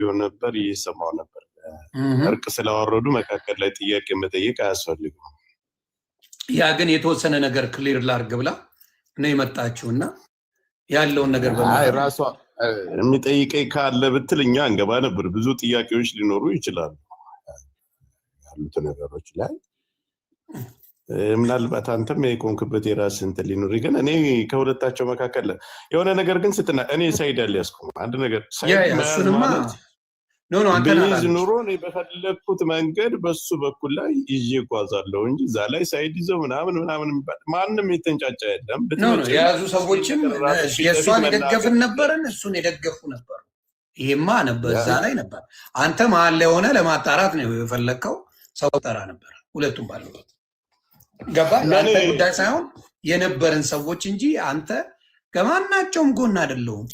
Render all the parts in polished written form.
ቢሆን ነበር ይሰማው ነበር። እርቅ ስላወረዱ መካከል ላይ ጥያቄ መጠየቅ አያስፈልግም። ያ ግን የተወሰነ ነገር ክሊር ላርግ ብላ ነው የመጣችውና ያለውን ነገር ራሷ የሚጠይቀኝ ካለ ብትል እኛ እንገባ ነበር። ብዙ ጥያቄዎች ሊኖሩ ይችላሉ ያሉት ነገሮች ላይ ምናልባት አንተም የቆንክበት የራስህ እንትን ሊኖር ግን እኔ ከሁለታቸው መካከል የሆነ ነገር ግን ስትና እኔ ሳይድ ያልያዝኩም አንድ ነገር ሳይድ ማለት ቢዝ ኑሮ እኔ በፈለግኩት መንገድ በሱ በኩል ላይ ይዤ እጓዛለሁ እንጂ እዛ ላይ ሳይድ ይዘው ምናምን ማንም የተንጫጫ የለም። የያዙ ሰዎችም የእሷን የደገፍን ነበርን፣ እሱን የደገፉ ነበር። ይሄማ ነበር እዛ ላይ ነበር። አንተ መሀል ላይ ሆነ ለማጣራት ነው የፈለግከው። ሰው ጠራ ነበር ሁለቱም ባሉበት ገባ። ለአንተ ጉዳይ ሳይሆን የነበረን ሰዎች እንጂ አንተ ከማናቸውም ጎን አይደለሁም።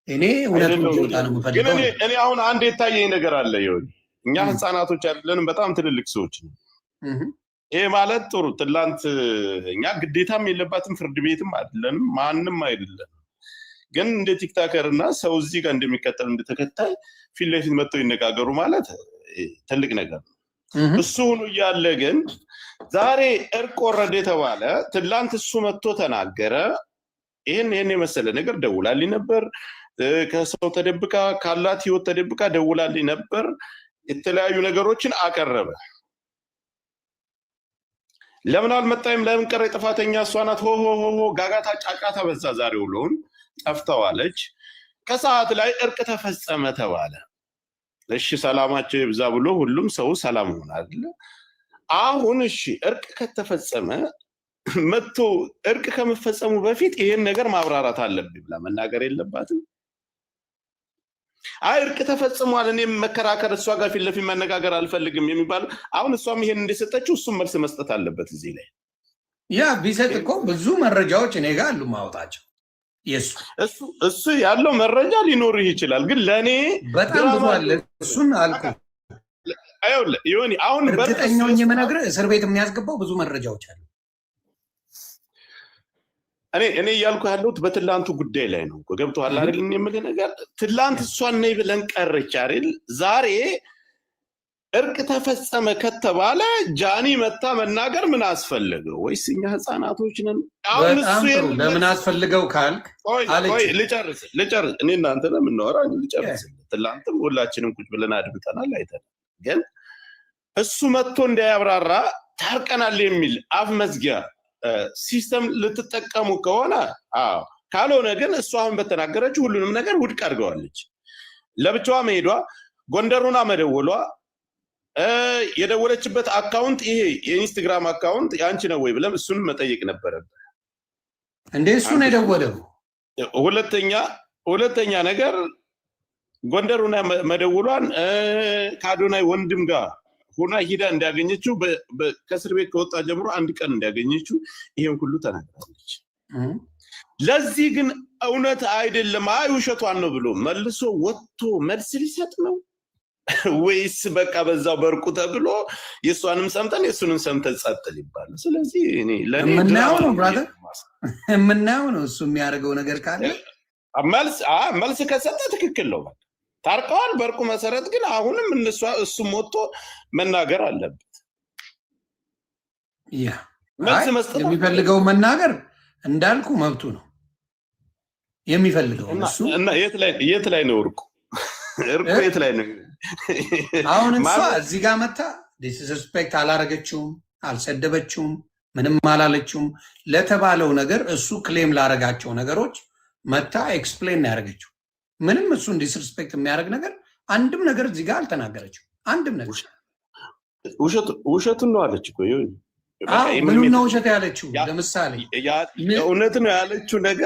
እኔ እውነቱን ሊወጣ ነው የምፈልገው። እኔ አሁን አንድ የታየኝ ነገር አለ። ይሁን እኛ ህፃናቶች አይደለንም፣ በጣም ትልልቅ ሰዎች ነው። ይሄ ማለት ጥሩ ትላንት እኛ ግዴታም የለባትም ፍርድ ቤትም አይደለንም፣ ማንም አይደለም። ግን እንደ ቲክታከር እና ሰው እዚህ ጋር እንደሚከተል እንደተከታይ ፊት ለፊት መጥተው ይነጋገሩ ማለት ትልቅ ነገር ነው። እሱ ሆኖ እያለ ግን ዛሬ እርቅ ወረደ የተባለ ትላንት እሱ መጥቶ ተናገረ። ይሄን የመሰለ ነገር ደውላልኝ ነበር። ከሰው ተደብቃ ካላት ህይወት ተደብቃ ደውላልኝ ነበር። የተለያዩ ነገሮችን አቀረበ። ለምን አልመጣይም? ለምን ቀረ? ጥፋተኛ እሷ ናት። ሆ ጋጋታ ጫጫታ በዛ። ዛሬ ውሎውን ጠፍተዋለች። ከሰዓት ላይ እርቅ ተፈጸመ ተባለ። እሺ ሰላማቸው ይብዛ ብሎ ሁሉም ሰው ሰላም ሆናል። አሁን እሺ እርቅ ከተፈጸመ መጥቶ እርቅ ከመፈጸሙ በፊት ይሄን ነገር ማብራራት አለብኝ ብላ መናገር የለባትም? አይ እርቅ ተፈጽሟል እኔም መከራከር እሷ ጋር ፊት ለፊት መነጋገር አልፈልግም የሚባል አሁን እሷም ይሄን እንደሰጠችው እሱም መልስ መስጠት አለበት እዚህ ላይ። ያ ቢሰጥ እኮ ብዙ መረጃዎች እኔ ጋር አሉ ማውጣቸው። እሱ ያለው መረጃ ሊኖርህ ይችላል፣ ግን ለኔ በጣም ብዙ አለ። እሱን አልኩ ይሁን አሁን በእርግጠኛው የምነግርህ እስር ቤት የሚያስገባው ብዙ መረጃዎች አሉ። እኔ እያልኩ ያለሁት በትላንቱ ጉዳይ ላይ ነው። ገብቶሃል አይደል? የምልህ ነገር ትላንት እሷን ነይ ብለን ቀረች አይደል? ዛሬ እርቅ ተፈጸመ ከተባለ ጃኒ መታ መናገር ምን አስፈልገው? ወይስ እኛ ህፃናቶች ነን? አሁን እሱ ለምን አስፈልገው ካልክ ልጨርስ እኔ እናንተ ነው የምናወራው። ልጨርስ ትላንትም ሁላችንም ቁጭ ብለን አድምጠናል አይተናል። ግን እሱ መጥቶ እንዳያብራራ ታርቀናል የሚል አፍ መዝጊያ ሲስተም ልትጠቀሙ ከሆነ ካልሆነ ግን እሷ አሁን በተናገረችው ሁሉንም ነገር ውድቅ አድርገዋለች። ለብቻዋ መሄዷ፣ ጎንደሩና መደወሏ፣ የደወለችበት አካውንት ይሄ የኢንስታግራም አካውንት ያንቺ ነው ወይ ብለም እሱን መጠየቅ ነበረበት እንዴ? እሱ ነው የደወለው። ሁለተኛ ነገር ጎንደሩና መደወሏን ከአዶናይ ወንድም ጋር ሆና ሂዳ እንዳገኘችው ከእስር ቤት ከወጣ ጀምሮ አንድ ቀን እንዳገኘችው ይሄን ሁሉ ተናግራለች። ለዚህ ግን እውነት አይደለም አይ ውሸቷን ነው ብሎ መልሶ ወጥቶ መልስ ሊሰጥ ነው ወይስ በቃ በዛው በርቁ ተብሎ የሷንም ሰምተን የሱንም ሰምተን ጸጥ ሊባል? ስለዚህ እኔ ለኔ ምናው ነው ብራዘር ምናው ነው እሱ የሚያደርገው ነገር ካለ መልስ ከሰጠ ትክክል ነው። ታርቀዋል በርቁ መሰረት። ግን አሁንም እሱ ሞቶ መናገር አለበት። ያ መልስ መስጠት የሚፈልገው መናገር እንዳልኩ መብቱ ነው የሚፈልገው እሱ። እና የት ላይ ነው እርቁ የት ላይ ነው? አሁን እሷ እዚህ ጋር መታ ዲስሪስፔክት አላረገችውም፣ አልሰደበችውም፣ ምንም አላለችውም። ለተባለው ነገር እሱ ክሌም ላረጋቸው ነገሮች መታ ኤክስፕሌን ያደረገችው ምንም እሱን ዲስሪስፔክት የሚያደርግ ነገር አንድም ነገር እዚህ ጋር አልተናገረችው። አንድም ነገር ውሸቱን ነው አለች እኮ። ምንም ነው ውሸት ያለችው? ለምሳሌ እውነት ነው ያለችው ነገር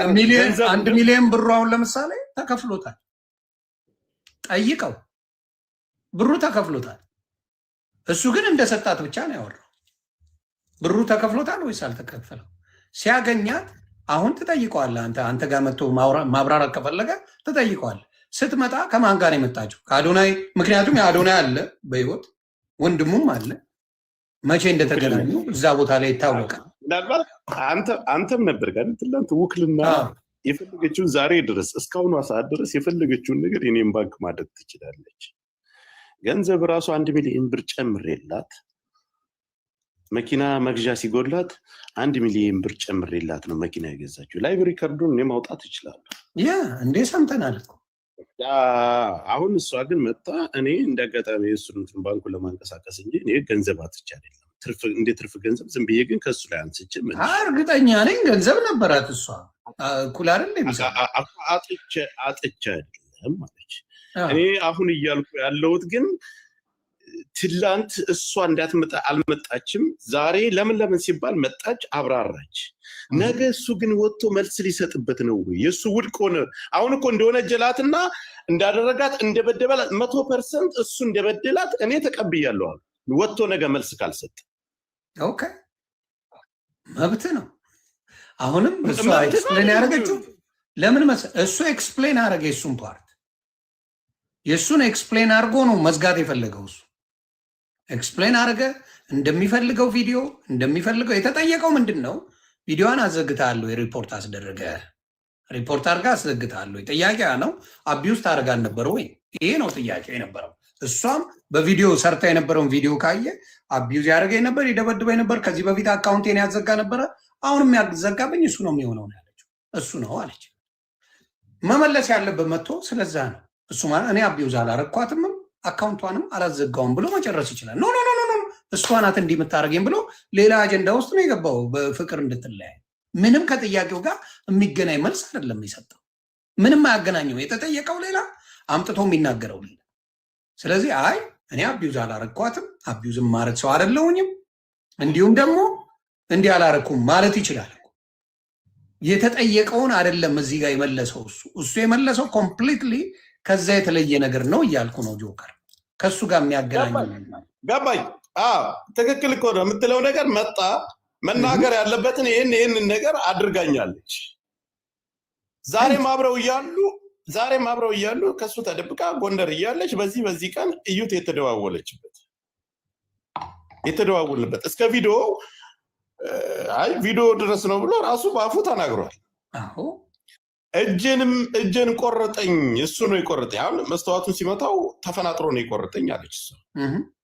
1 ሚሊዮን ብሩ አሁን ለምሳሌ ተከፍሎታል። ጠይቀው ብሩ ተከፍሎታል። እሱ ግን እንደሰጣት ብቻ ነው ያወራው። ብሩ ተከፍሎታል ወይስ አልተከፈለው? ሲያገኛት አሁን ትጠይቀዋለህ። አንተ ጋር መጥቶ ማብራራት ከፈለገ ትጠይቀዋለህ። ስትመጣ ከማን ጋር የመጣችው? ከአዶናይ። ምክንያቱም የአዶናይ አለ በህይወት ወንድሙም አለ። መቼ እንደተገናኙ እዛ ቦታ ላይ ይታወቃል። አንተም ነበር ጋር ትላንት ውክልና የፈለገችውን ዛሬ ድረስ እስካሁኗ ሰዓት ድረስ የፈለገችውን ነገር የኔም ባንክ ማድረግ ትችላለች። ገንዘብ ራሱ 1 ሚሊዮን ብር ጨምሬላት መኪና መግዣ ሲጎላት 1 ሚሊዮን ብር ጨምሬላት ነው መኪና የገዛችው። ላይቭ ሪከርዱን እኔ ማውጣት እችላለሁ። እንዴ ሰምተናል እኮ። አሁን እሷ ግን መጣ እኔ እንዳጋጣሚ እሱን ባንኩን ለማንቀሳቀስ እንጂ እኔ ገንዘብ አጥቼ አይደለም። እንደ ትርፍ ገንዘብ ዝም ብዬ ግን ከሱ ላይ አንስቼ እርግጠኛ ነኝ ገንዘብ ነበራት እሷ እኩል አይደል አጥቼ አይደለም ማለች። እኔ አሁን እያልኩ ያለሁት ግን ትላንት እሷ እንዳትመጣ አልመጣችም። ዛሬ ለምን ሲባል መጣች፣ አብራራች። ነገ እሱ ግን ወጥቶ መልስ ሊሰጥበት ነው ወይ? የእሱ ውድቅ ሆነ። አሁን እኮ እንደሆነ ጀላትና እንዳደረጋት እንደበደበላት 100% እሱ እንደበደላት እኔ ተቀብያለሁ። ወጥቶ ነገ መልስ ካልሰጥ ኦኬ መብት ነው። አሁንም እሱ ኤክስፕሌን ያደረገችው ለምን መሰለህ? እሱ ኤክስፕሌን አደረገ። የእሱን ፓርት የእሱን ኤክስፕሌን አድርጎ ነው መዝጋት የፈለገው። እሱ ኤክስፕሌን አደረገ እንደሚፈልገው ቪዲዮ እንደሚፈልገው። የተጠየቀው ምንድን ነው? ቪዲዮዋን አዘግታለሁ፣ የሪፖርት አስደረገ ሪፖርት አድርጋ አስዘግታለሁ። ጥያቄ ነው አቢውስ ታደርጋ ነበር ወይ? ይሄ ነው ጥያቄ የነበረው። እሷም በቪዲዮ ሰርታ የነበረውን ቪዲዮ ካየ አቢውዝ ያደርገኝ ነበር፣ ይደበድበኝ ነበር፣ ከዚህ በፊት አካውንቴን ያዘጋ ነበረ፣ አሁንም ያዘጋብኝ እሱ ነው የሚሆነው ያለችው። እሱ ነው አለች። መመለስ ያለበት መጥቶ ስለዛ ነው እሱ ማለት እኔ አቢውዝ አላረኳትም አካውንቷንም አላዘጋውም ብሎ መጨረስ ይችላል። ኖ እሷ ናት እንዲህ የምታደርገኝ ብሎ ሌላ አጀንዳ ውስጥ ነው የገባው። በፍቅር እንድትለያይ ምንም ከጥያቄው ጋር የሚገናኝ መልስ አይደለም የሰጠው። ምንም አያገናኘው። የተጠየቀው ሌላ አምጥቶ የሚናገረው ሌላ። ስለዚህ አይ እኔ አቢውዝ አላረኳትም፣ አቢውዝም ማድረግ ሰው አይደለሁኝም፣ እንዲሁም ደግሞ እንዲህ አላረኩም ማለት ይችላል። የተጠየቀውን አይደለም እዚህ ጋር የመለሰው እሱ የመለሰው ኮምፕሊትሊ ከዛ የተለየ ነገር ነው እያልኩ ነው። ጆከር ከሱ ጋር የሚያገናኝ ገባኝ። ትክክል እኮ ነው የምትለው ነገር መጣ። መናገር ያለበትን ይህንን ነገር አድርጋኛለች። ዛሬም አብረው እያሉ ከሱ ተደብቃ ጎንደር እያለች በዚህ ቀን እዩት የተደዋወልንበት እስከ ቪዲዮ ድረስ ነው ብሎ ራሱ በአፉ ተናግሯል። እጄን ቆረጠኝ፣ እሱ ነው የቆረጠኝ። አሁን መስተዋቱን ሲመታው ተፈናጥሮ ነው የቆረጠኝ አለች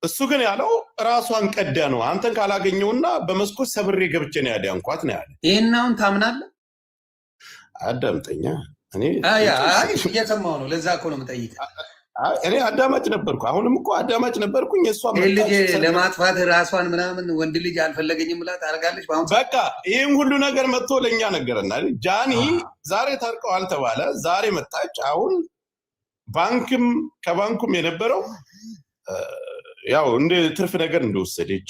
እሱ ግን ያለው ራሷን ቀዳ ነው። አንተን ካላገኘውና በመስኮት ሰብሬ ገብቼ ነው ያዳንኳት ነው ያለ። ይሄን አሁን ታምናለህ? አዳምጠኛ። እኔ እየሰማሁ ነው። ለዛ እኮ ነው የምጠይቅህ። እኔ አዳማጭ ነበርኩ። አሁንም እኮ አዳማጭ ነበርኩኝ። እሷ ልጅ ለማጥፋት ራሷን ምናምን ወንድ ልጅ አልፈለገኝም ብላ ታደርጋለች። በቃ ይህም ሁሉ ነገር መጥቶ ለእኛ ነገረና ጃኒ ዛሬ ታርቀዋል ተባለ። ዛሬ መጣች። አሁን ከባንኩም የነበረው ያው እንደ ትርፍ ነገር እንደወሰደች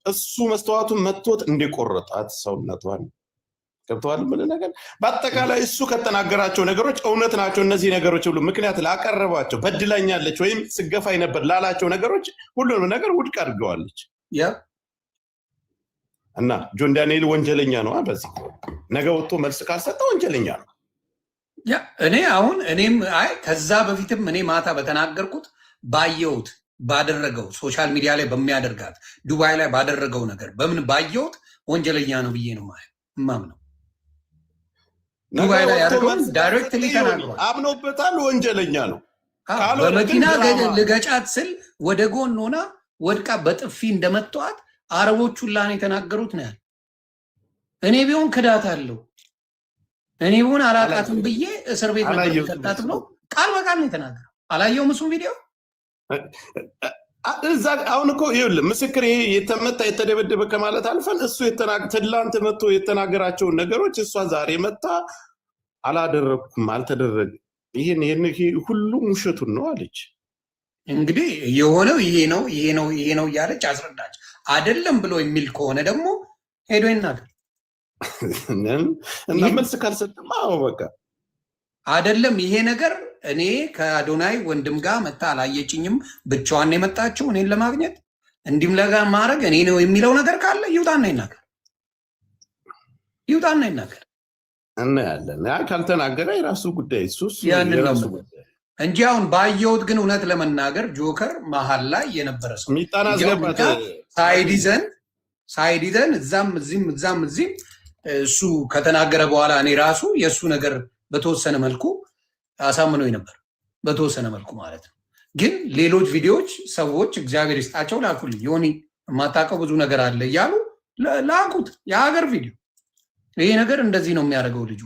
እሱ መስተዋቱን መጥቶት እንደቆረጣት ሰውነቷን ገብተዋል ምን ነገር በአጠቃላይ እሱ ከተናገራቸው ነገሮች እውነት ናቸው። እነዚህ ነገሮች ሁሉ ምክንያት ላቀረባቸው በድላኛለች ወይም ስገፋይ ነበር ላላቸው ነገሮች ሁሉንም ነገር ውድቅ አድርገዋለች። እና ጆን ዳንኤል ወንጀለኛ ነው። በዚህ ነገ ወጥቶ መልስ ካልሰጠ ወንጀለኛ ነው። እኔም ከዛ በፊትም እኔ ማታ በተናገርኩት ባየሁት ባደረገው ሶሻል ሚዲያ ላይ በሚያደርጋት ዱባይ ላይ ባደረገው ነገር በምን ባየሁት ወንጀለኛ ነው ብዬ ነው ማምነው። ዱባይ ላይ ያደረገው ዳይሬክትሊ ተናግሯል። አምኖበታል። ወንጀለኛ ነው። በመኪና ልገጫት ስል ወደ ጎን ሆና ወድቃ በጥፊ እንደመቷት አረቦቹ ላን የተናገሩት ነው ያለ። እኔ ቢሆን ክዳት አለው እኔ ቢሆን አላቃትም ብዬ እስር ቤት ነበር ከተታት ብሎ ቃል በቃል ነው የተናገረው። አላየውም እሱ ቪዲዮ እዛ አሁን እኮ ይኸውልህ ምስክር ይሄ የተመታ የተደበደበ ከማለት አልፈን እሱ ትላንት መጥቶ የተናገራቸውን ነገሮች እሷ ዛሬ መጣ አላደረኩም አልተደረገ ይሄን ሁሉም ውሸቱን ነው አለች። እንግዲህ የሆነው ይሄ ነው እያለች አስረዳች። አይደለም ብሎ የሚል ከሆነ ደግሞ ሄዶ ይናገር እና መልስ ካልሰጠማ በቃ አይደለም ይሄ ነገር እኔ ከአዶናይ ወንድም ጋር መታ አላየችኝም፣ ብቻዋን የመጣችው እኔን ለማግኘት እንዲም ለጋ ማድረግ እኔ ነው የሚለው ነገር ካለ ይውጣና ይናገር እና ያለን ካልተናገረ የራሱ ጉዳይ እሱ እንጂ አሁን ባየሁት ግን እውነት ለመናገር ጆከር መሀል ላይ የነበረ ሰው ሚጣና አስገባት ሳይድ ይዘን እዛም እዚህም እሱ ከተናገረ በኋላ እኔ ራሱ የእሱ ነገር በተወሰነ መልኩ አሳምኖኝ ነበር፣ በተወሰነ መልኩ ማለት ነው። ግን ሌሎች ቪዲዮዎች ሰዎች እግዚአብሔር ይስጣቸው ላኩልኝ። ዮኒ የማታውቀው ብዙ ነገር አለ እያሉ ላኩት። የሀገር ቪዲዮ ይሄ ነገር እንደዚህ ነው የሚያደርገው ልጁ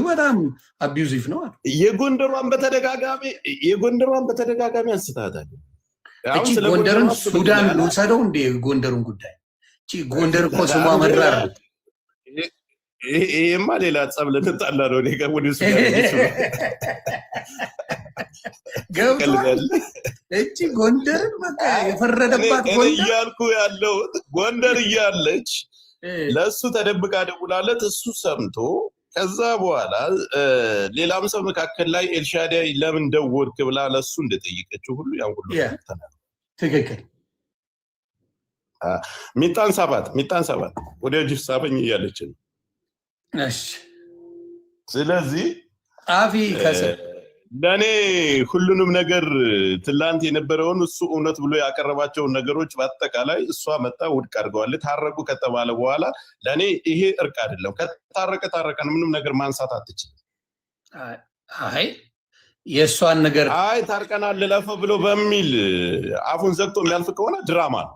በጣም አቢዩዚቭ ነው። የጎንደሯን በተደጋጋሚ አንስታታል። እቺ ጎንደርን ሱዳን ልውሰደው እንደ ጎንደሩን ጉዳይ ጎንደር እኮ ስሟ መራር። ይሄማ ሌላ ጸብ ልንጣላ ነው። እኔ ጋር ወደ ሱዳን ገብቷል። እቺ ጎንደርን በቃ የፈረደባት ጎንደር እያልኩ ያለው ጎንደር እያለች ለእሱ ተደብቃ ደውላለት እሱ ሰምቶ ከዛ በኋላ ሌላም ሰው መካከል ላይ ኤልሻዳይ ለምን ደወልክ ብላ ለእሱ እንደጠየቀችው ሁሉ ያን ሁሉ ተናግሯል። ትክክል። ሚጣን ሰባት ወደ ጅፍ ሳበኝ እያለች ነው። እሺ፣ ስለዚህ ጻፊ ለእኔ ሁሉንም ነገር ትላንት የነበረውን እሱ እውነት ብሎ ያቀረባቸውን ነገሮች በአጠቃላይ እሷ መጣ ውድቅ አድርገዋል። ታረቁ ከተባለ በኋላ ለእኔ ይሄ እርቅ አይደለም። ታረቀን ምንም ነገር ማንሳት አትችልም። አይ የእሷን ነገር ታርቀናል ልለፈ ብሎ በሚል አፉን ዘግቶ የሚያልፍ ከሆነ ድራማ ነው።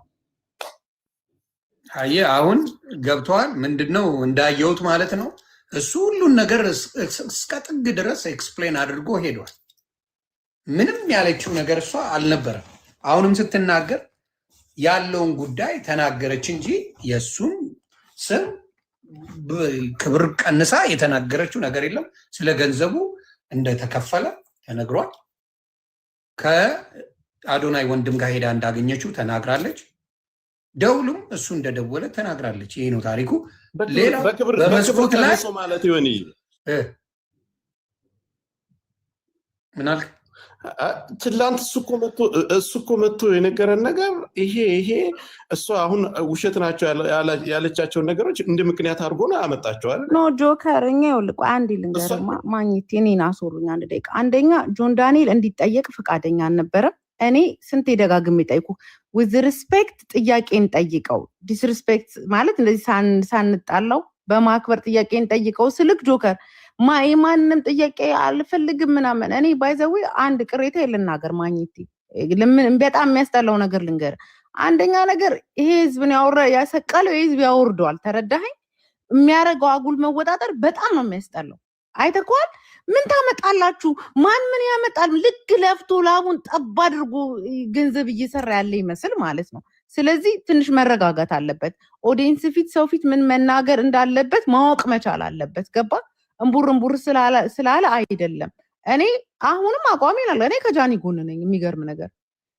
አየ አሁን ገብቷል። ምንድነው እንዳየሁት ማለት ነው። እሱ ሁሉን ነገር እስከ ጥግ ድረስ ኤክስፕሌን አድርጎ ሄዷል። ምንም ያለችው ነገር እሷ አልነበረም። አሁንም ስትናገር ያለውን ጉዳይ ተናገረች እንጂ የእሱን ስም ክብር ቀንሳ የተናገረችው ነገር የለም። ስለ ገንዘቡ እንደተከፈለ ተነግሯል። ከአዶናይ ወንድም ጋር ሄዳ እንዳገኘችው ተናግራለች። ደውሉም እሱ እንደደወለ ተናግራለች። ይሄ ነው ታሪኩ። ሌላ በመስኮት ላይ ማለት ይሆን ምን አልክ? ትላንት እሱ እኮ መጥቶ የነገረን ነገር ይሄ እሱ አሁን ውሸት ናቸው ያለቻቸውን ነገሮች እንደ ምክንያት አድርጎ ነው ያመጣቸዋል። ኖ ጆከር፣ እኛ ይኸውልህ አንድ ልንገርማ ማግኘት እኔን አስወሩኝ አንድ ደቂቃ። አንደኛ ጆን ዳንኤል እንዲጠየቅ ፈቃደኛ አልነበረም። እኔ ስንት ደጋግሜ ጠይቁ ዊዝ ሪስፔክት ጥያቄን ጠይቀው፣ ዲስሪስፔክት ማለት እንደዚህ ሳንጣላው በማክበር ጥያቄን ጠይቀው ስልክ ጆከር የማንም ጥያቄ አልፈልግም ምናምን። እኔ ባይዘዊ አንድ ቅሬታ የልናገር ማግኘት በጣም የሚያስጠላው ነገር ልንገር። አንደኛ ነገር ይሄ ህዝብን ያሰቀለው የህዝብ ያወርደዋል። ተረዳኸኝ? የሚያደርገው አጉል መወጣጠር በጣም ነው የሚያስጠላው። አይተኳል። ምን ታመጣላችሁ? ማን ምን ያመጣል? ልክ ለፍቶ ላቡን ጠብ አድርጎ ገንዘብ እየሰራ ያለ ይመስል ማለት ነው። ስለዚህ ትንሽ መረጋጋት አለበት። ኦዲየንስ ፊት፣ ሰው ፊት ምን መናገር እንዳለበት ማወቅ መቻል አለበት። ገባ? እምቡር ስላለ አይደለም። እኔ አሁንም አቋሚ ነው። እኔ ከጃኒ ጎን ነኝ። የሚገርም ነገር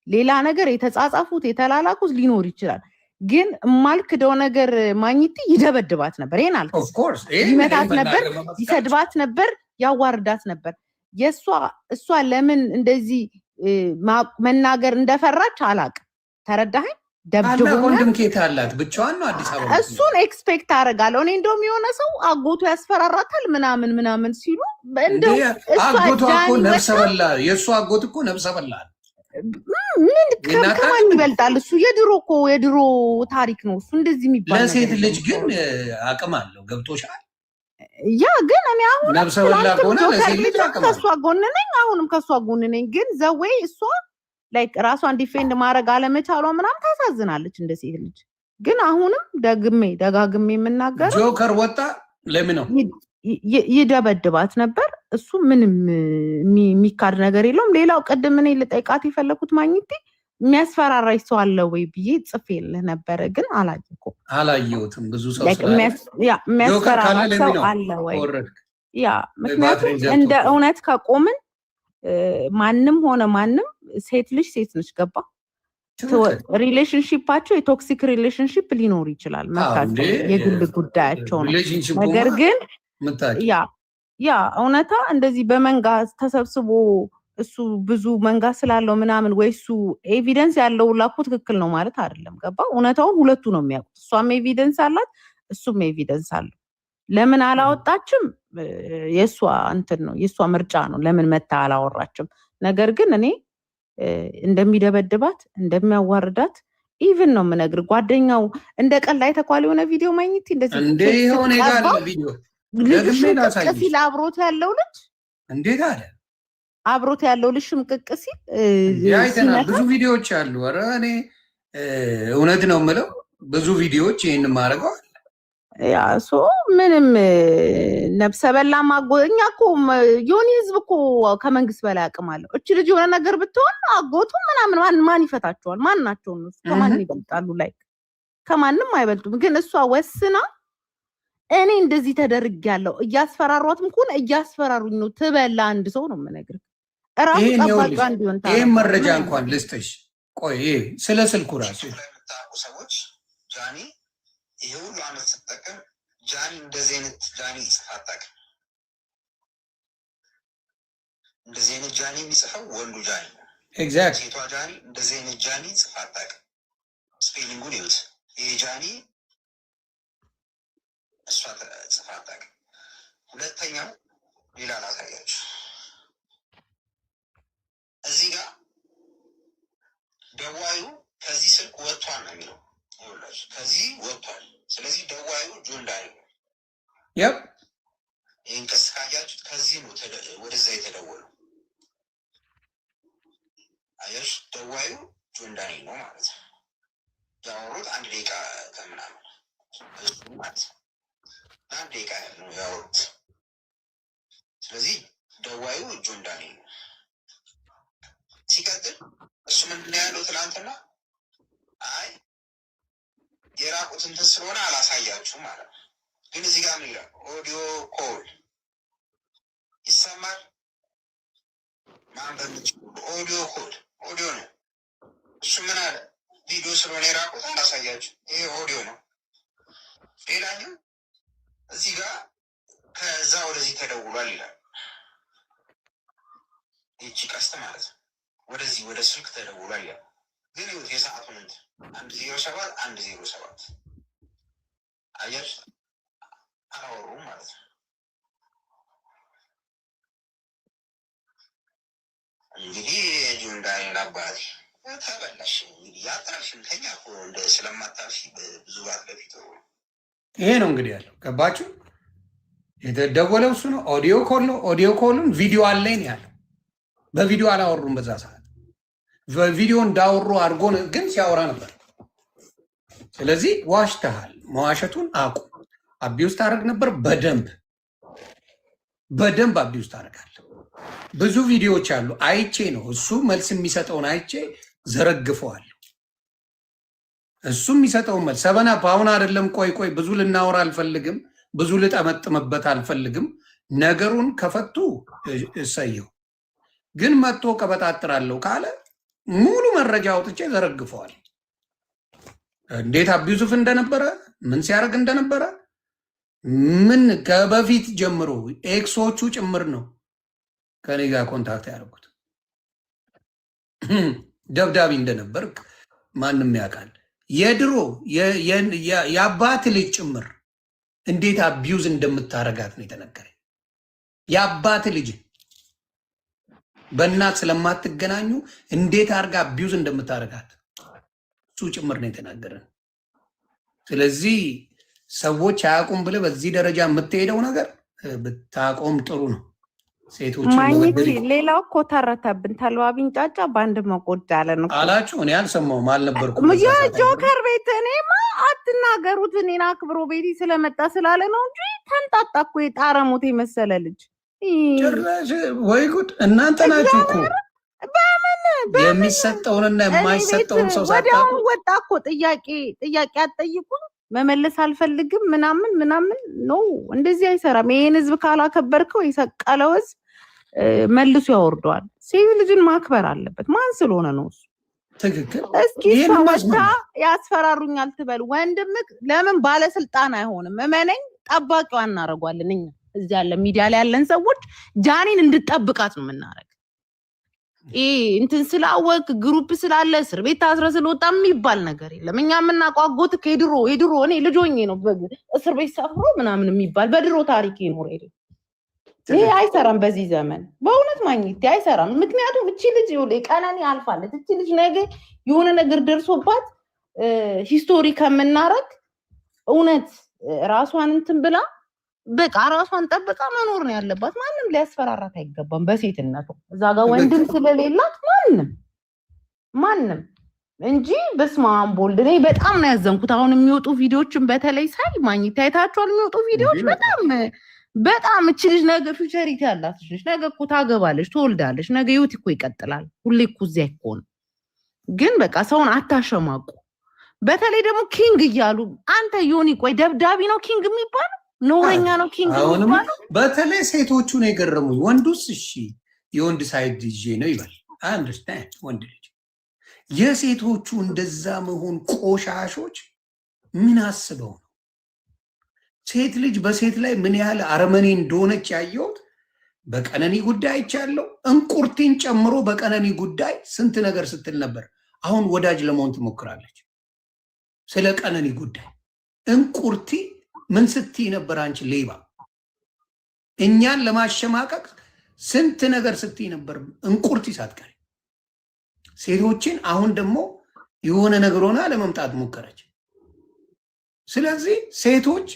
ሌላ ነገር የተጻጻፉት የተላላኩት ሊኖር ይችላል። ግን የማልክደው ነገር ማግኘት ይደበድባት ነበር። ይሄን አልኩ። ይመታት ነበር፣ ይሰድባት ነበር፣ ያዋርዳት ነበር። እሷ ለምን እንደዚህ መናገር እንደፈራች አላቅም። ተረዳኸኝ? ደብድቦ ኬት አላት ብቻዋን ነው አዲስ አበባ። እሱን ኤክስፔክት አደርጋለሁ እኔ። እንደውም የሆነ ሰው አጎቱ ያስፈራራታል ምናምን ሲሉ እንደው አጎቷ እኮ ነፍሰ በላ፣ የእሱ አጎት እኮ ነፍሰ በላ። ምን ከማን ይበልጣል? እሱ የድሮ ታሪክ ነው እሱ። እንደዚህ የሚባል ለሴት ልጅ ግን አቅም አለው። ገብቶሻል? ያ ግን እኔ አሁን ነፍሰ በላ ከሆነ ለሴት ልጅ አቅም አለው። ከሷ ጎን ነኝ፣ አሁንም ከሷ ጎን ነኝ። ግን ዘዌይ እሷ ላይክ ራሷን ዲፌንድ ማድረግ አለመቻሏ ምናምን ታሳዝናለች እንደ ሴት ልጅ። ግን አሁንም ደጋግሜ የምናገረው ጆከር ወጣ ለምን ነው ይደበድባት ነበር። እሱ ምንም የሚካድ ነገር የለውም። ሌላው ቅድም እኔ ልጠይቃት የፈለኩት ማግኘት የሚያስፈራራሽ ሰው አለ ወይ ብዬ ጽፌልህ ነበረ፣ ግን አላየሁትም። ብዙ ሰው የሚያስፈራራ ሰው አለ ወይ? ያ ምክንያቱም እንደ እውነት ከቆምን ማንም ሆነ ማንም ሴት ልጅ ሴት ነች። ገባ? ሪሌሽንሺፓቸው የቶክሲክ ሪሌሽንሺፕ ሊኖር ይችላል፣ መብታቸው የግል ጉዳያቸው ነው። ነገር ግን ያ እውነታ እንደዚህ በመንጋ ተሰብስቦ እሱ ብዙ መንጋ ስላለው ምናምን ወይ እሱ ኤቪደንስ ያለው ላኩ ትክክል ነው ማለት አይደለም። ገባ? እውነታውን ሁለቱ ነው የሚያውቁት። እሷም ኤቪደንስ አላት፣ እሱም ኤቪደንስ አለው። ለምን አላወጣችም? የእሷ እንትን ነው፣ የእሷ ምርጫ ነው። ለምን መታ አላወራችም? ነገር ግን እኔ እንደሚደበድባት እንደሚያዋርዳት ኢቭን ነው የምነግር ጓደኛው እንደ ቀልድ አይተኳል የሆነ ቪዲዮ ማግኘት እንደዚህ እንዴ የሆነ ጋር ቪዲዮ ልጅ ሲል አብሮት ያለው ልጅ እንዴት አለ አብሮት ያለው ልጅ ሽምቅቅ ሲል ያይተናል። ብዙ ቪዲዮዎች አሉ። ኧረ እኔ እውነት ነው የምለው ብዙ ቪዲዮዎች ይሄን ማረጋው ያ ሶ ምንም ነፍሰ በላ ማጎኛ እኮ ዮኒ ህዝብ እኮ ከመንግስት በላይ አቅም አለው። እቺ ልጅ የሆነ ነገር ብትሆን አጎቱ ምናምን ማን ይፈታቸዋል? ማን ናቸው ነው? ከማን ይበልጣሉ? ላይ ከማንም አይበልጡም። ግን እሷ ወስና እኔ እንደዚህ ተደርጊያለሁ እያስፈራሯትም ከሆነ እያስፈራሩኝ ነው ትበላ አንድ ሰው ነው የምነግርህ። እራሱ ጠባቂ እንዲሆን ታዲያ ይሄን መረጃ እንኳን ልስጥሽ። ቆይ ስለ ስልኩ ራሱ ሰዎች ጃኒ ይሄ ሁሉ አመት ስትጠቀም ጃኒ እንደዚህ አይነት ጃኒ ይጽፋታል። እንደዚህ አይነት ጃኒ የሚጽፈው ወንዱ ጃኒ ነው። ኤግዛክት ሴቷ ጃኒ እንደዚህ አይነት ጃኒ ይጽፋታል። ስፔሊንጉን ይዩት። ይሄ ጃኒ እሷ ጽፋታል። ሁለተኛው ሌላ ላሳያችሁ። እዚህ ጋር ደዋዩ ከዚህ ስልክ ወጥቷል ነው የሚለው። ከዚህ ወጥቷል። ስለዚህ ደዋዩ ጆን ዳኒ ነው። ይህን ቀስ ካያችሁት ከዚህ ነው ወደዛ የተደወለው። አያሽ ደዋዩ ጆን ዳኒ ነው ማለት ነው። ያወሩት 1 ደቂቃ ከምናምን ማለት ነው። 1 ደቂቃ ነው ያወሩት። ስለዚህ ደዋዩ ጆን ዳኒ ነው። ሲቀጥል እሱ ምንድን ነው ያለው ትናንትና? አይ የራቁት እንትን ስለሆነ አላሳያችሁም ማለት ነው። ግን እዚህ ጋር ምን ይላል? ኦዲዮ ኮል ይሰማል። ማን በምትችሉ ኦዲዮ ኮል ኦዲዮ ነው። እሱ ምን አለ? ቪዲዮ ስለሆነ የራቁት አላሳያችሁ። ይሄ ኦዲዮ ነው። ሌላኛው እዚህ ጋር ከዛ ወደዚህ ተደውሏል ይላል። ይቺ ቀስት ማለት ነው። ወደዚህ ወደ ስልክ ተደውሏል ይላል። ግን ይኸውት የሰዓቱን እንትን 107 107 አየሽ፣ አላወሩም ማለት ነው። እንግዲህ ጆን ዳንኤል አባቴ ተበላሽ። እንግዲህ ያጣልሽም ተኛ እኮ እንደ ስለማታልሽ ብዙ ባትለፊ ጥሩ ነው። ይሄ ነው እንግዲህ ያለው። ገባችሁ? የተደወለው እሱ ነው። ኦዲዮ ኮል ነው። ኦዲዮ ኮሉን ቪዲዮ አለኝ ያለው። በቪዲዮ አላወሩም በዛ ሰዓት። በቪዲዮ እንዳወሩ አድርጎ ግን ሲያወራ ነበር። ስለዚህ ዋሽተሃል። መዋሸቱን አቁም። አቢውስ ታደርግ ነበር። በደንብ አቢውስ ታደርጋለህ። ብዙ ቪዲዮዎች አሉ። አይቼ ነው እሱ መልስ የሚሰጠውን አይቼ ዘረግፈዋል። እሱ የሚሰጠውን መልስ ሰበናፕ አሁን አይደለም። ቆይ ብዙ ልናወራ አልፈልግም። ብዙ ልጠመጥምበት አልፈልግም። ነገሩን ከፈቱ እሰየው። ግን መጥቶ ቀበጣጥራለሁ ካለ ሙሉ መረጃ አውጥቼ ዘረግፈዋል። እንዴት አቢዩዝፍ እንደነበረ ምን ሲያደርግ እንደነበረ ምን ከበፊት ጀምሮ ኤክሶቹ ጭምር ነው ከኔ ጋር ኮንታክት ያደርጉት። ደብዳቤ እንደነበር ማንም ያውቃል። የድሮ የአባት ልጅ ጭምር እንዴት አቢዩዝ እንደምታረጋት ነው የተነገረኝ። የአባት ልጅ በእናት ስለማትገናኙ እንዴት አድርጋ አቢዩዝ እንደምታረጋት እሱ ጭምር ነው የተናገረን። ስለዚህ ሰዎች አያውቁም ብለህ በዚህ ደረጃ የምትሄደው ነገር ብታቆም ጥሩ ነው። ሴቶች ማግኘት ሌላው እኮ ተረተብን። ተልባቢን ጫጫ በአንድ መቆዳ አለ ነው አላችሁ። እኔ አልሰማሁም አልነበርኩም። የጆከር ቤት እኔማ አትናገሩት። እኔን አክብሮ ቤቴ ስለመጣ ስላለ ነው እንጂ ተንጣጣ እኮ የጣረሞት የመሰለ ልጅ። ወይ ጉድ! እናንተ ናችሁ እኮ የሚሰጠውንና የማይሰጠውን ሰው ወዲያውኑ ወጣ እኮ። ጥያቄ አትጠይቁኝ፣ መመለስ አልፈልግም ምናምን ነው። እንደዚህ አይሰራም። ይሄን ህዝብ ካላከበርከው የሰቀለው ህዝብ መልሶ ያወርደዋል። ሴት ልጅን ማክበር አለበት። ማን ስለሆነ ነው እሱ? ትክክል። እስኪ ሰውታ ያስፈራሩኛል ትበል። ወንድምክ ለምን ባለስልጣን አይሆንም? እመነኝ፣ ጠባቂው እናደርጓለን እኛ እዚህ ያለ ሚዲያ ላይ ያለን ሰዎች ጃኒን እንድጠብቃት ነው የምናደርግ። እንትን ስላወቅ ግሩፕ ስላለ እስር ቤት ታስረ ስለወጣ የሚባል ነገር የለም። እኛ የምናውቀው አጎትህ የድሮ እኔ ልጅ ሆኜ ነው እስር ቤት ሰፍሮ ምናምን የሚባል በድሮ ታሪክ ይኖር የለ። ይሄ አይሰራም በዚህ ዘመን በእውነት ማግኘት አይሰራም። ምክንያቱም እቺ ልጅ ቀነኒ አልፋለች። እቺ ልጅ ነገ የሆነ ነገር ደርሶባት ሂስቶሪ ከምናረግ እውነት ራሷን እንትን ብላ በቃ ራሷን ጠብቃ መኖር ነው ያለባት። ማንም ሊያስፈራራት አይገባም በሴትነቱ። እዛ ጋር ወንድም ስለሌላት ማንም እንጂ በስማም ቦልድ እኔ በጣም ነው ያዘንኩት። አሁን የሚወጡ ቪዲዮዎችን በተለይ ሳይ ማግኘት ታይታችኋል። የሚወጡ ቪዲዮዎች በጣም እቺ ልጅ ነገ ፊውቸሪቲ ያላት ልጅ ነገ እኮ ታገባለች፣ ትወልዳለች፣ ነገ ህይወት እኮ ይቀጥላል። ሁሌ እኮ እዚያ አይኮን። ግን በቃ ሰውን አታሸማቁ። በተለይ ደግሞ ኪንግ እያሉ አንተ ዮኒ ቆይ ደብዳቢ ነው ኪንግ የሚባለው? ኖረኛ ነው ኪንግ የሚባለው? በተለይ ሴቶቹ ነው የገረሙኝ። ወንዱስ እሺ የወንድ ሳይድ ይዤ ነው ይባል አንደርስታንድ ወንድ ልጅ የሴቶቹ እንደዛ መሆን ቆሻሾች ምን አስበው ነው? ሴት ልጅ በሴት ላይ ምን ያህል አረመኔ እንደሆነች ያየሁት በቀነኒ ጉዳይ አይቻለሁ። እንቁርቲን ጨምሮ በቀነኒ ጉዳይ ስንት ነገር ስትል ነበር። አሁን ወዳጅ ለመሆን ትሞክራለች። ስለ ቀነኒ ጉዳይ እንቁርቲ ምን ስትይ ነበር አንቺ ሌባ? እኛን ለማሸማቀቅ ስንት ነገር ስትይ ነበር እንቁርቲ ሳትቀሪ። ሴቶችን አሁን ደግሞ የሆነ ነገር ሆና ለመምጣት ሞከረች። ስለዚህ ሴቶች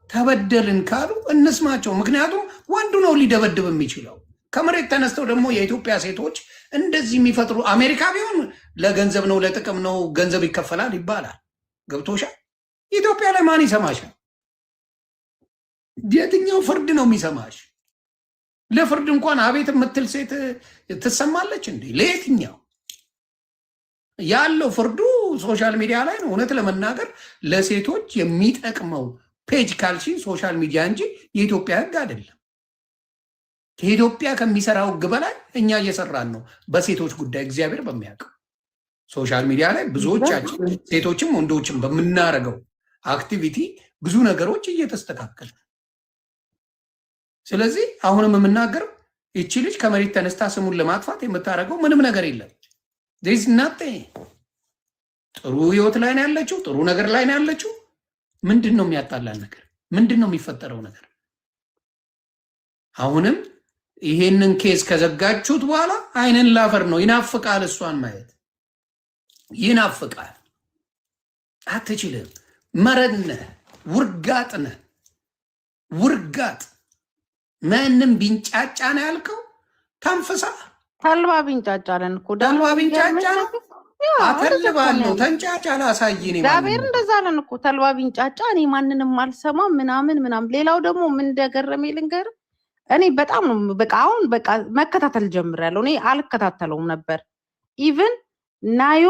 ተበደልን ካሉ እንስማቸው። ምክንያቱም ወንዱ ነው ሊደበድብ የሚችለው። ከመሬት ተነስተው ደግሞ የኢትዮጵያ ሴቶች እንደዚህ የሚፈጥሩ አሜሪካ ቢሆን ለገንዘብ ነው ለጥቅም ነው ገንዘብ ይከፈላል ይባላል። ገብቶሻል? ኢትዮጵያ ላይ ማን ይሰማሻል? የትኛው ፍርድ ነው የሚሰማሽ? ለፍርድ እንኳን አቤት የምትል ሴት ትሰማለች እንዴ? ለየትኛው ያለው ፍርዱ ሶሻል ሚዲያ ላይ ነው። እውነት ለመናገር ለሴቶች የሚጠቅመው ፔጅ ካልሲ ሶሻል ሚዲያ እንጂ የኢትዮጵያ ሕግ አይደለም። ከኢትዮጵያ ከሚሰራው ሕግ በላይ እኛ እየሰራን ነው በሴቶች ጉዳይ እግዚአብሔር በሚያውቀው። ሶሻል ሚዲያ ላይ ብዙዎቻችን ሴቶችም ወንዶችም በምናረገው አክቲቪቲ ብዙ ነገሮች እየተስተካከለ። ስለዚህ አሁንም የምናገረው ይቺ ልጅ ከመሬት ተነስታ ስሙን ለማጥፋት የምታደርገው ምንም ነገር የለም። ናት ጥሩ ህይወት ላይ ነው ያለችው፣ ጥሩ ነገር ላይ ነው ያለችው። ምንድን ነው የሚያጣላን ነገር? ምንድን ነው የሚፈጠረው ነገር? አሁንም ይሄንን ኬስ ከዘጋችሁት በኋላ አይንን ላፈር ነው። ይናፍቃል፣ እሷን ማየት ይናፍቃል። አትችልም። መረድነ ውርጋጥነ ውርጋጥ ማንም ቢንጫጫ ነው ያልከው። ተንፍሳ ተልባ ቢንጫጫ አለን እኮ ተልባ ቢንጫጫ ነው አተልባለሁ ተንጫጫ ላሳይኝ እግዚአብሔር እንደዛ አለን እኮ ተልባ ቢንጫጫ እኔ ማንንም አልሰማም ምናምን። ሌላው ደግሞ ምን እንደገረመኝ ልንገር። እኔ በጣም ነው በቃ አሁን በቃ መከታተል ጀምሬያለሁ። እኔ አልከታተለውም ነበር። ኢቭን ናዮ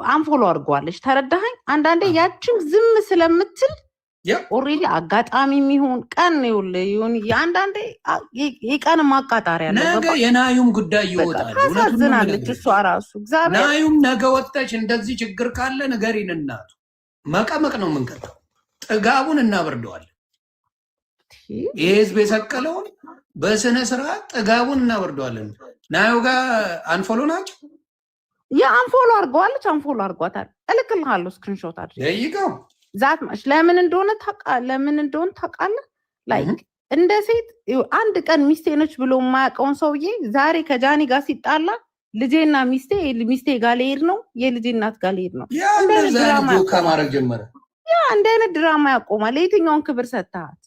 አንፎሎ አድርጓለች። ተረዳኸኝ? አንዳንዴ ያችን ዝም ስለምትል ኦሬዲ አጋጣሚ የሚሆን ቀን ይሁን አንዳንዴ የቀን ማቃጣሪያ ነው። ነገ የናዩም ጉዳይ ይወጣል። ታሳዝናለች እሷ ራሱ እግዚአብሔር። ናዩም ነገ ወጥተሽ እንደዚህ ችግር ካለ ንገሪን። እናቱ መቀመቅ ነው የምንቀጠው። ጥጋቡን እናበርደዋለን። ይህ ህዝብ የሰቀለውን በስነ ስርዓት ጥጋቡን እናበርደዋለን። ናዩ ጋር አንፎሎ ናቸው። አንፎሎ አድርገዋለች። አንፎሎ አድርጓታል። እልክልሃለሁ ስክሪንሾት አድርጌ ይገው ዛት ማሽ ለምን እንደሆነ ታውቃለህ? ላይክ እንደ ሴት አንድ ቀን ሚስቴ ነች ብሎ የማያውቀውን ሰውዬ ዛሬ ከጃኒ ጋር ሲጣላ ልጄና ሚስቴ ጋር ልሄድ ነው፣ የልጄ እናት ጋር ልሄድ ነው። ከማድረግ ጀመረ። እንደ አይነት ድራማ ያቆማል። የትኛውን ክብር ሰጥተሃት?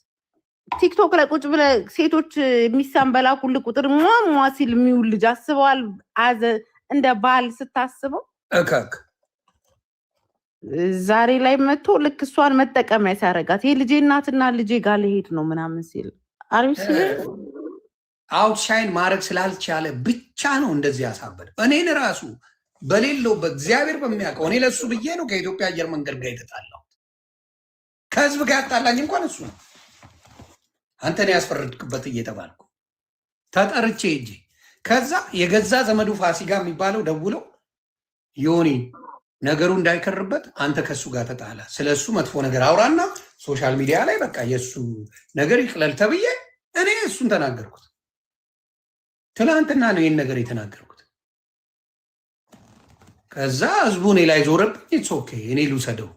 ቲክቶክ ላይ ቁጭ ብለህ ሴቶች የሚሳንበላኩል ቁጥር ሟ ሲል የሚውል ልጅ አስበዋል? እንደ ባል ስታስበው እከክ ዛሬ ላይ መጥቶ ልክ እሷን መጠቀሚያ ሲያደርጋት የልጄ እናትና ልጄ ጋር ልሄድ ነው ምናምን ሲል አውትሻይን ማድረግ ስላልቻለ ብቻ ነው እንደዚህ ያሳበደ። እኔን ራሱ በሌለው በእግዚአብሔር በሚያውቀው እኔ ለሱ ብዬ ነው ከኢትዮጵያ አየር መንገድ ጋር የተጣላሁት። ከህዝብ ጋር ያጣላኝ እንኳን እሱ ነው። አንተን ያስፈረድክበት እየተባልኩ ተጠርቼ ሄጄ ከዛ የገዛ ዘመዱ ፋሲካ የሚባለው ደውለው ዮኒ ነገሩ እንዳይከርበት አንተ ከሱ ጋር ተጣላ፣ ስለሱ መጥፎ ነገር አውራና ሶሻል ሚዲያ ላይ በቃ የሱ ነገር ይቅለል ተብዬ እኔ እሱን ተናገርኩት። ትናንትና ነው ይህን ነገር የተናገርኩት። ከዛ ህዝቡ እኔ ላይ ዞረብኝ። ኢትስ ኦኬ እኔ ልውሰደው፣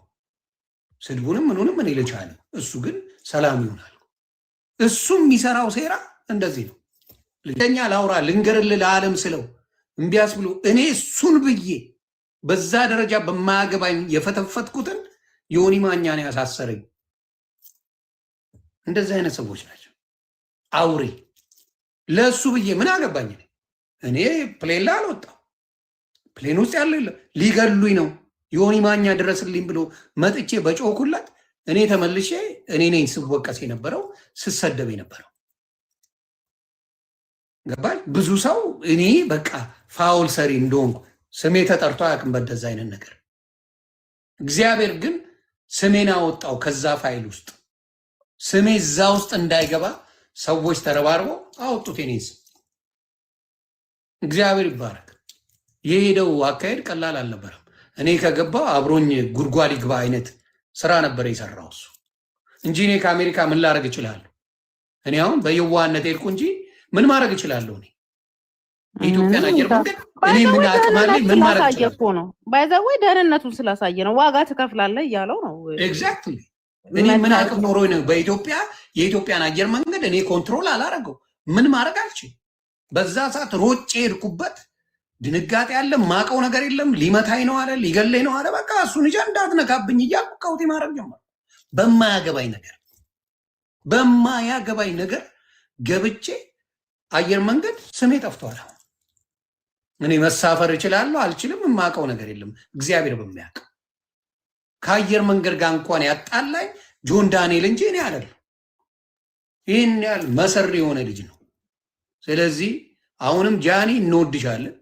ስድቡንም ምኑንም እኔ ልቻለ፣ እሱ ግን ሰላም ይሆናል። እሱ የሚሰራው ሴራ እንደዚህ ነው። ልኛ ላውራ ልንገርልህ ለዓለም ስለው እምቢያስ ብሎ እኔ እሱን ብዬ በዛ ደረጃ በማያገባኝ የፈተፈትኩትን ዮኒ ማኛን ያሳሰረኝ እንደዚህ አይነት ሰዎች ናቸው። አውሬ ለሱ ብዬ ምን አገባኝ? እኔ ፕሌን ላይ አልወጣው። ፕሌን ውስጥ ያለ ሊገሉኝ ነው ዮኒ ማኛ ድረስልኝ ብሎ መጥቼ በጮኩላት እኔ ተመልሼ እኔ ነኝ ስወቀስ የነበረው ስሰደብ የነበረው። ገባል? ብዙ ሰው እኔ በቃ ፋውል ሰሪ እንደሆንኩ ስሜ ተጠርቶ አያውቅም በደዛ አይነት ነገር። እግዚአብሔር ግን ስሜን አወጣው ከዛ ፋይል ውስጥ። ስሜ እዛ ውስጥ እንዳይገባ ሰዎች ተረባርበው አወጡት የኔን ስም። እግዚአብሔር ይባረክ። የሄደው አካሄድ ቀላል አልነበረም። እኔ ከገባው አብሮኝ ጉድጓድ ይግባ አይነት ስራ ነበር የሰራው እሱ እንጂ እኔ ከአሜሪካ ምን ላደርግ እችላለሁ? እኔ አሁን በየዋህነት ሄድኩ እንጂ ምን ማድረግ እችላለሁ? እኔ የኢትዮጵያን አየር መንገድ እኔ ምን አቅም አለኝ? ምን ማድረግ እችላለሁ ነው? ባይዘወይ ደህንነቱን ስላሳየ ነው። ዋጋ ትከፍላለህ እያለው ነው። ኤግዛክትሊ። እኔ ምን አቅም ኖሮኝ ነው በኢትዮጵያ የኢትዮጵያን አየር መንገድ እኔ ኮንትሮል አላረገው? ምን ማድረግ አልችልም። በዛ ሰዓት ሮጬ ሄድኩበት። ድንጋጤ አለ፣ ማቀው ነገር የለም። ሊመታኝ ነው አለ፣ ሊገለኝ ነው አለ። በቃ እሱን ይዤ እንዳትነካብኝ እያልኩ ቀውጤ ማድረግ ጀመርኩ። በማያገባኝ ነገር ገብቼ አየር መንገድ ስሜ ጠፍቷል። እኔ መሳፈር እችላለሁ አልችልም የማውቀው ነገር የለም። እግዚአብሔር በሚያውቅ ከአየር መንገድ ጋር እንኳን ያጣላኝ ጆን ዳንኤል እንጂ እኔ አይደለም። ይህን ያህል መሰሪ የሆነ ልጅ ነው። ስለዚህ አሁንም ጃኒ እንወድሻለን።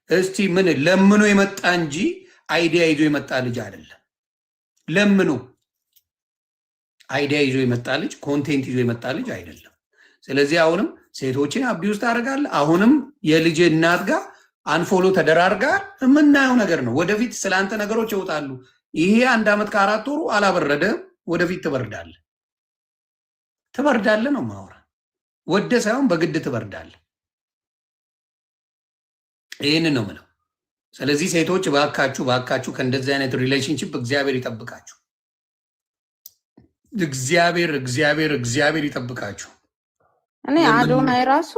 እስቲ ምን ለምኖ የመጣ እንጂ አይዲያ ይዞ የመጣ ልጅ አይደለም። ለምኖ አይዲያ ይዞ የመጣ ልጅ፣ ኮንቴንት ይዞ የመጣ ልጅ አይደለም። ስለዚህ አሁንም ሴቶችን አቢውስ ታደርጋለህ። አሁንም የልጅ እናት ጋር አንፎሎ ተደራርጋል። የምናየው ነገር ነው። ወደፊት ስለአንተ ነገሮች ይወጣሉ። ይሄ 1 ዓመት ከ4 ወሩ አላበረደም። ወደፊት ትበርዳለህ ነው ማውራ። ወደ ሳይሆን በግድ ትበርዳለህ። ይህን ነው ምለው። ስለዚህ ሴቶች ባካችሁ ከእንደዚህ አይነት ሪሌሽንሽፕ እግዚአብሔር ይጠብቃችሁ። እግዚአብሔር ይጠብቃችሁ። እኔ አዶናይ ራሱ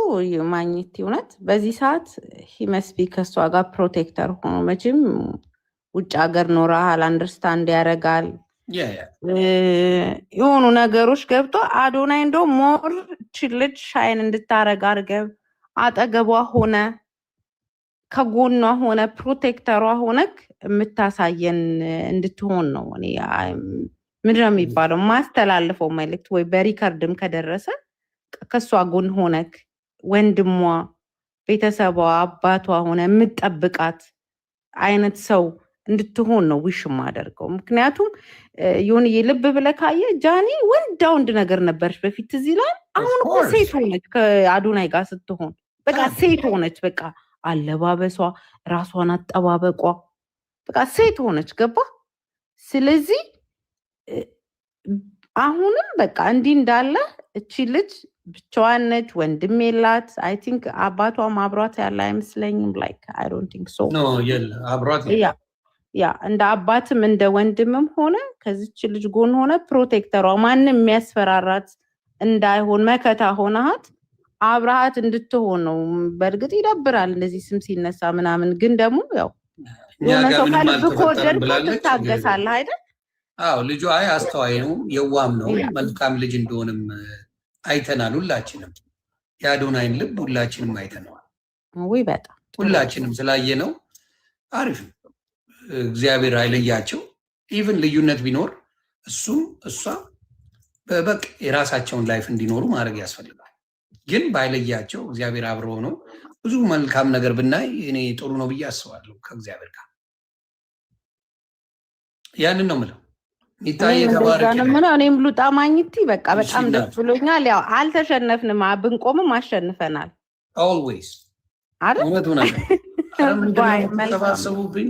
ማግኘት እውነት በዚህ ሰዓት ሂመስቢ ከእሷ ጋር ፕሮቴክተር ሆኖ መቼም ውጭ ሀገር ኖረሃል፣ አንደርስታንድ ያደርጋል የሆኑ ነገሮች ገብቶ አዶናይ እንደው ሞር ልጅ ሻይን እንድታረግ አድርገህ አጠገቧ ሆነ ከጎኗ ሆነ ፕሮቴክተሯ ሆነክ የምታሳየን እንድትሆን ነው። እኔ ምንድን ነው የሚባለው ማስተላልፈው መልዕክት ወይ በሪከርድም ከደረሰ ከሷ ጎን ሆነክ ወንድሟ፣ ቤተሰቧ፣ አባቷ ሆነ የምትጠብቃት አይነት ሰው እንድትሆን ነው ዊሽ የማደርገው። ምክንያቱም የሆነ ልብ ብለህ ካየህ ጃኒ ወንድ ነገር ነበረች በፊት እዚህ ላይ። አሁን እኮ ሴት ሆነች ከአዶናይ ጋር ስትሆን፣ በቃ ሴት ሆነች። በቃ አለባበሷ፣ ራሷን አጠባበቋ፣ በቃ ሴት ሆነች። ገባ? ስለዚህ አሁንም በቃ እንዲህ እንዳለ እቺ ልጅ ብቻዋን ነች፣ ወንድም የላት። አይ ቲንክ አባቷ አብሯት ያለ አይመስለኝም። ላይክ አይ ዶንት ቲንክ ሶ ኖ የለ አብሯት ያ እንደ አባትም እንደ ወንድምም ሆነ ከዚች ልጅ ጎን ሆነ ፕሮቴክተሯ ማንም የሚያስፈራራት እንዳይሆን መከታ ሆነሃት አብረሃት እንድትሆን ነው። በእርግጥ ይደብራል እንደዚህ ስም ሲነሳ ምናምን፣ ግን ደግሞ ያው የሆነ ሰው ከልብ ከወደድከው ትታገሳለህ አይደል? አዎ ልጁ አስተዋይ ነው፣ የዋም ነው፣ መልካም ልጅ እንደሆነም አይተናል። ሁላችንም የአዶናይን ልብ ሁላችንም አይተናል። ወይ በጣም ሁላችንም ስላየ ነው። አሪፍ ነው። እግዚአብሔር አይለያቸው። ኢቭን ልዩነት ቢኖር እሱም እሷ በበቅ የራሳቸውን ላይፍ እንዲኖሩ ማድረግ ያስፈልጋል። ግን ባይለያቸው እግዚአብሔር አብሮ ነው ብዙ መልካም ነገር ብናይ እኔ ጥሩ ነው ብዬ አስባለሁ ከእግዚአብሔር ጋር። ያንን ነው ምለው። ሚታይ ተባረክ ነው። እኔም ሉጣ ማግኘት በቃ በጣም ደስ ብሎኛል። ያው አልተሸነፍንም፣ ብንቆምም አሸንፈናል። ኦልዌይስ አይደል? እውነቱ ነገር ተባሰቡብኝ።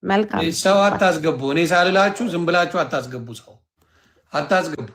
መልካም ሰው አታስገቡ። እኔ ሳልላችሁ ዝም ብላችሁ አታስገቡ። ሰው አታስገቡ።